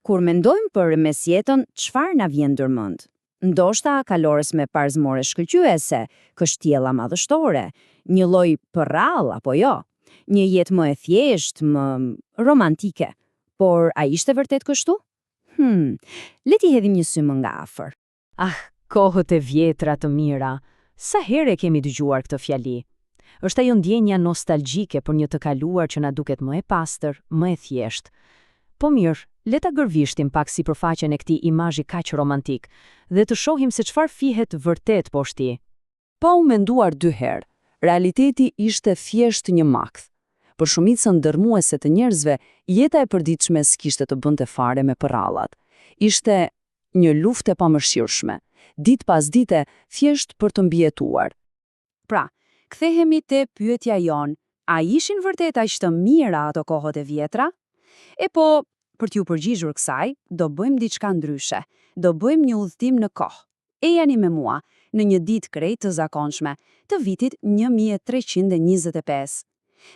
Kur mendojmë për mesjetën, çfarë na vjen ndërmend? Ndoshta kalores me parzmore shkëlqyese, kështjella madhështore, një lloj përrall apo jo, një jetë më e thjeshtë, më romantike. Por a ishte vërtet kështu? Le t'i hedhim një sy më nga afër. Ah, kohët e vjetra të mira. Sa herë kemi dëgjuar këtë fjali? Është ajo ndjenja nostalgjike për një të kaluar që na duket më e pastër, më e thjeshtë. Po mirë, le ta gërvishtim pak sipërfaqen e këtij imazhi kaq romantik dhe të shohim se çfarë fihet vërtet poshtë. Pa u menduar 2 herë, realiteti ishte thjesht një makth. Për shumicën dërmuese të njerëzve, jeta e përditshme s'kishte të bënte fare me përrallat. Ishte një luftë e pamëshirshme, ditë pas dite, thjesht për të mbijetuar. Pra, kthehemi te pyetja jon, a ishin vërtet aq të mira ato kohët e vjetra? E po, për t'ju përgjigjur kësaj, do bëjmë diçka ndryshe. Do bëjmë një udhëtim në kohë. Ejani me mua në një ditë krejt të zakonshme, të vitit 1325.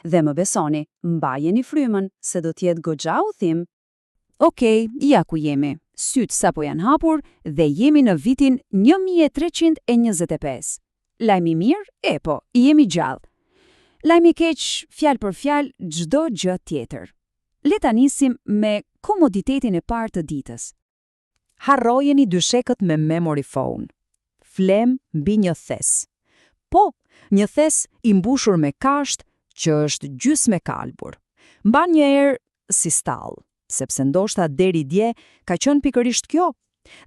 Dhe më besoni, mbajeni frymën se do t'jetë goxha udhëtim. Okej, ja ku jemi. Sytë sapo janë hapur dhe jemi në vitin 1325. Lajmi mirë? E po, jemi gjallë. Lajmi keq, fjalë për fjalë, çdo gjë tjetër. Le ta nisim me komoditetin e parë të ditës. Harrojeni dyshekët me memory phone. Flem mbi një thes. Po, një thes i mbushur me kasht që është gjysmë e kalbur. Mban një erë si stall, sepse ndoshta deri dje ka qenë pikërisht kjo.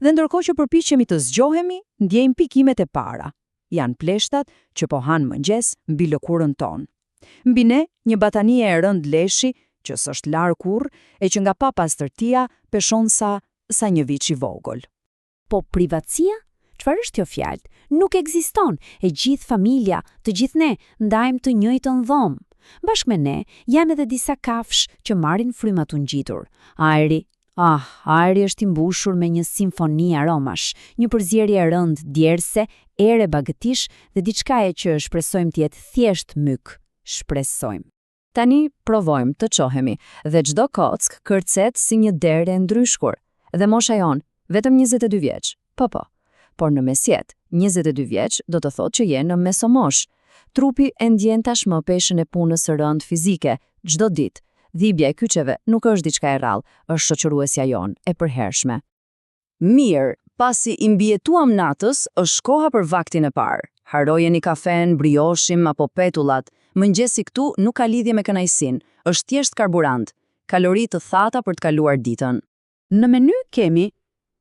Dhe ndërkohë që përpiqemi të zgjohemi, ndjejmë pikimet e para. Janë pleshtat që po hanë mëngjes mbi lëkurën tonë. Mbi ne një batanie e rënd leshi që s'është larë kurrë e që nga pa pastërtia peshon sa një viç i vogël. Po privatësia? Çfarë është kjo fjalë? Nuk ekziston. E gjithë familja, të gjithë ne, ndajmë të njëjtën dhomë. Bashkë me ne, janë edhe disa kafsh që marrin fryma të ngjitur. Ajri është i mbushur me një simfoni aromash, një përzierje e rëndë djerse, ere bagëtish dhe diçka e që shpresojmë të jetë thjesht myk. Shpresojmë. Tani provojmë të çohemi dhe çdo kock kërcet si një derë e ndryshkur. Dhe mosha jon, vetëm 22 vjeç. Po. Por në mesjet, 22 vjeç do të thotë që je në mesomosh. Trupi e ndjen tashmë peshën e punës së rënd fizike, çdo ditë. Dhibja e kyçeve nuk është diçka e rrallë, është shoqëruesja jon, e përhershme. Mirë, pasi i mbijetuam natës, është koha për vaktin e parë. Harrojeni kafen, brioshim apo petullat. Mëngjesi këtu nuk ka lidhje me kënaqësinë, është thjesht karburant, kalori të thata për të kaluar ditën. Në menu kemi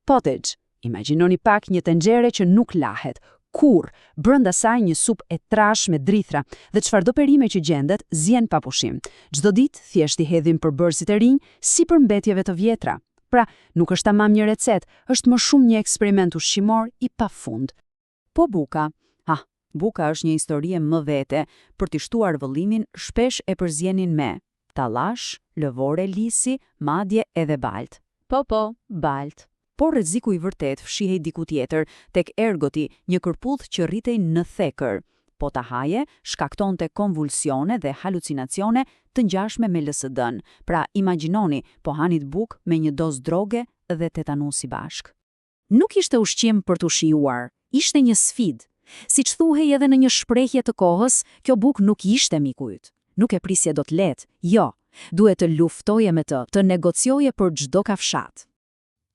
pottage. Imagjinoni pak një tenxhere që nuk lahet, kurrë, brenda saj një supë e trash me drithra dhe çfarëdo perime që gjendet zien pa pushim. Çdo ditë thjesht i hedhim përbërësit e rinj si përmbetjeve të vjetra. Pra, nuk është tamam një recetë, është më shumë një eksperiment ushqimor i pafund. Po buka. Buka është një histori më vete, për t'i shtuar vëllimin shpesh e përzienin me tallash, lëvore lisi, madje edhe balt. Po, balt. Por rreziku i vërtet fshihej diku tjetër, tek ergoti, një kërpull që rritej në thekër. Po ta haje, shkaktonte konvulsione dhe halucinacione të ngjashme me LSD-n. Pra, imagjinoni, po hanit bukë me një dozë droge dhe tetanusi bashk. Nuk ishte ushqim për të shijuar, ishte një sfidë. Siç thuhej edhe në një shprehje të kohës, kjo bukë nuk ishte miku yt. Nuk e prisje dot lehtë. Jo, duhet të luftoje me të negocioje për çdo kafshat.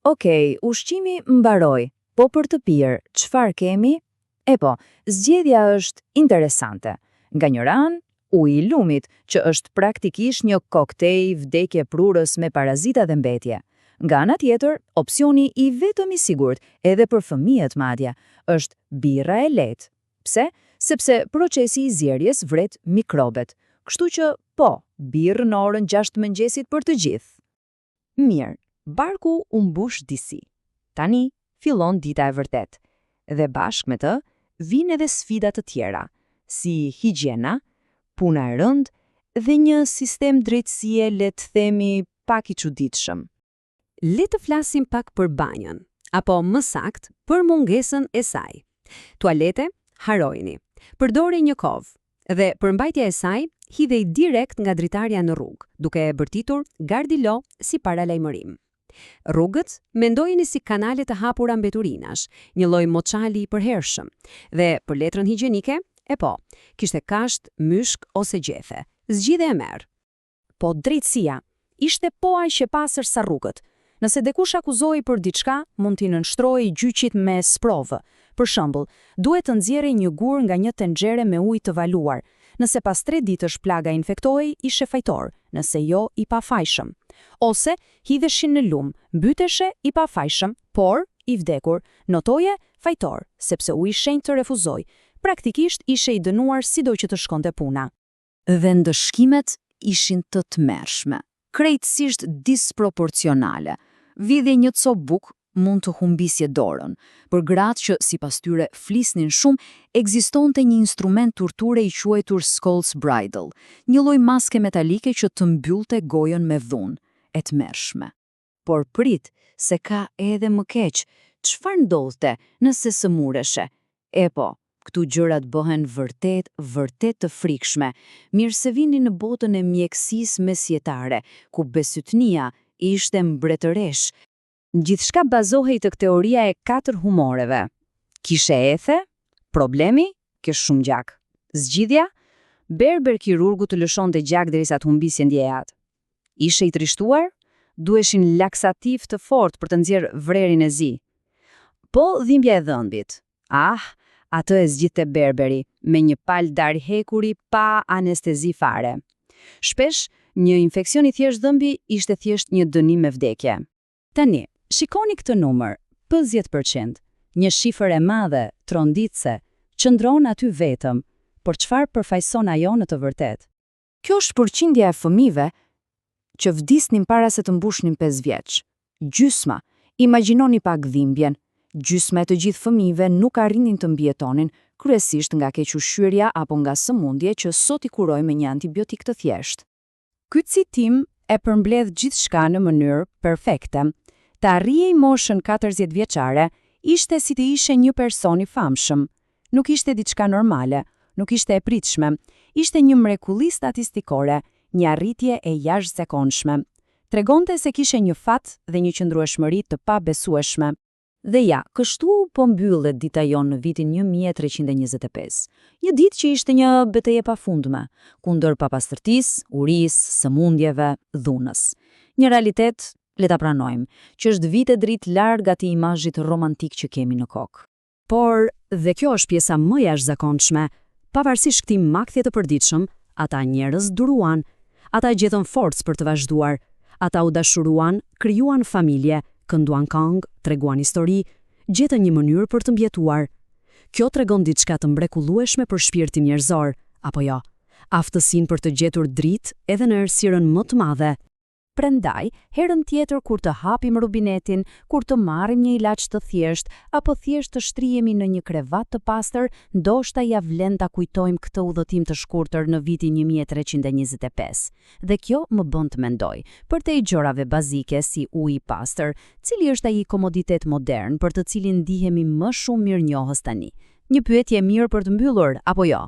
Okej, ushqimi mbaroi, po për të pirë, çfarë kemi? E po, zgjedhja është interesante. Nga një ranë, uji i lumit, që është praktikisht një koktejl vdekje prurës me parazita dhe mbetje. Nga ana tjetër, opsioni i vetëm i sigurt, edhe për fëmijët madje, është birra e lehtë. Pse? Sepse procesi i zjerjes vret mikrobet. Kështu që, po, birrë në orën 6 mëngjesit për të gjithë. Mirë, barku u mbush disi. Tani fillon dita e vërtet. Dhe bashkë me të, vijnë edhe sfidat të tjera, si higjiena, puna e rëndë dhe një sistem drejtësie, le të themi, pak i çuditshëm. Le të flasim pak për banjën, apo më sakt, për mungesën e saj. Tualete, harojini. Përdori një kovë dhe për mbajtja e saj, hidhej direkt nga dritarja në rrugë, duke e bërtitur gardilo si paralajmërim. Rrugët mendojeni si kanale të hapura mbeturinash, një lloj moçali i përhershëm. Dhe për letrën higjienike, kishte kasht, myshk ose gjethe. Zgjidhe e merr. Po drejtësia ishte aq e pastër sa rrugët. Nëse dikush akuzoi për diçka, mund t'i nënshtrojë gjyqit me sprovë. Për shembull, duhet të nxjerrë një gur nga një tenxhere me ujë të valuar. Nëse pas 3 ditësh plaga infektohej, ishe fajtor, nëse jo, i pafajshëm. Ose hidheshin në lum, mbyteshe i pafajshëm, por i vdekur, notoje fajtor, sepse u i shenjtë të refuzoi. Praktikisht ishe i dënuar sido që të shkonte puna. Dhe ndëshkimet ishin të tmerrshme, krejtësisht disproporcionale. Vidhje një copë bukë mund të humbisje dorën. Për gratë që sipas tyre flisnin shumë, ekzistonte një instrument torture i quajtur Skull's Bridle, një lloj maske metalike që të mbyllte gojën me dhunë, e tmerrshme. Por prit, se ka edhe më keq. Çfarë ndodhte nëse sëmureshe? Këtu gjërat bëhen vërtet të frikshme. Mirë se vini në botën e mjekësisë mesjetare, ku besytnia ishte mbretëresh. Gjithçka bazohej tek teoria e 4 humoreve. Kishe ethe? Problemi? Ke shumë gjak. Zgjidhja? Berber kirurgu të lëshonte gjak derisa të humbisje ndjejat. Ishe i trishtuar? Duheshin laksativ të fortë për të nxjerrë vrerin e zi. Po dhimbja e dhëmbit. Atë e zgjidhte Berberi, me një palë darhekuri pa anestezi fare. Shpesh, një infeksion i thjesht dhëmbi ishte thjesht një dënim me vdekje. Tani, shikoni këtë numër, 50%, një shifër e madhe, tronditse, qëndron aty vetëm, por çfarë përfaqëson ajo në të vërtetë? Kjo është përqindja e fëmijëve që vdisnin para se të mbushnin 5 vjeç. Gjysma, imagjinoni pak dhimbjen. Gjysma e të gjithë fëmijëve nuk arrinin të mbijetonin, kryesisht nga kequshqyrja apo nga sëmundje që sot i kuroj me një antibiotik të thjeshtë. Ky citim e përmbledh gjithçka në mënyrë perfekte. Të arrijej moshën 40 vjeçare ishte si të ishe një person i famshëm. Nuk ishte diçka normale, nuk ishte e pritshme, ishte një mrekulli statistikore, një arritje e jashtëzakonshme. Tregonte se kishe një fat dhe një qëndrueshmëri të pabesueshme. Dhe ja, kështu po mbyllet dita jonë në vitin 1325. Një ditë që ishte një betejë e pafundme, kundër papastërtisë, urisë, sëmundjeve, dhunës. Një realitet, le ta pranojmë, që është vite dritë larg atij imazhit romantik që kemi në kokë. Por, dhe kjo është pjesa më jashtëzakonshme, pavarësisht këtij makthje të përditshëm, ata njerëz duruan, ata gjetën forcë për të vazhduar, ata u dashuruan, krijuan familje, kënduan këngë, treguan histori, gjetën një mënyrë për të mbjetuar. Kjo tregon diçka të mrekullueshme për shpirtin njerëzor, apo jo? Aftësinë për të gjetur dritë edhe në errësirën më të madhe. Prandaj, herën tjetër kur të hapim rubinetin, kur të marrim një ilaç të thjeshtë apo thjesht të shtrihemi në një krevat të pastër, ndoshta ja vlen ta kujtojmë këtë udhëtim të shkurtër në vitin 1325. Dhe kjo më bën të mendoj për te gjërave bazike si uji i pastër, cili është ai komoditet modern për të cilin ndihemi më shumë mirënjohës tani. Një pyetje e mirë për të mbyllur, apo jo?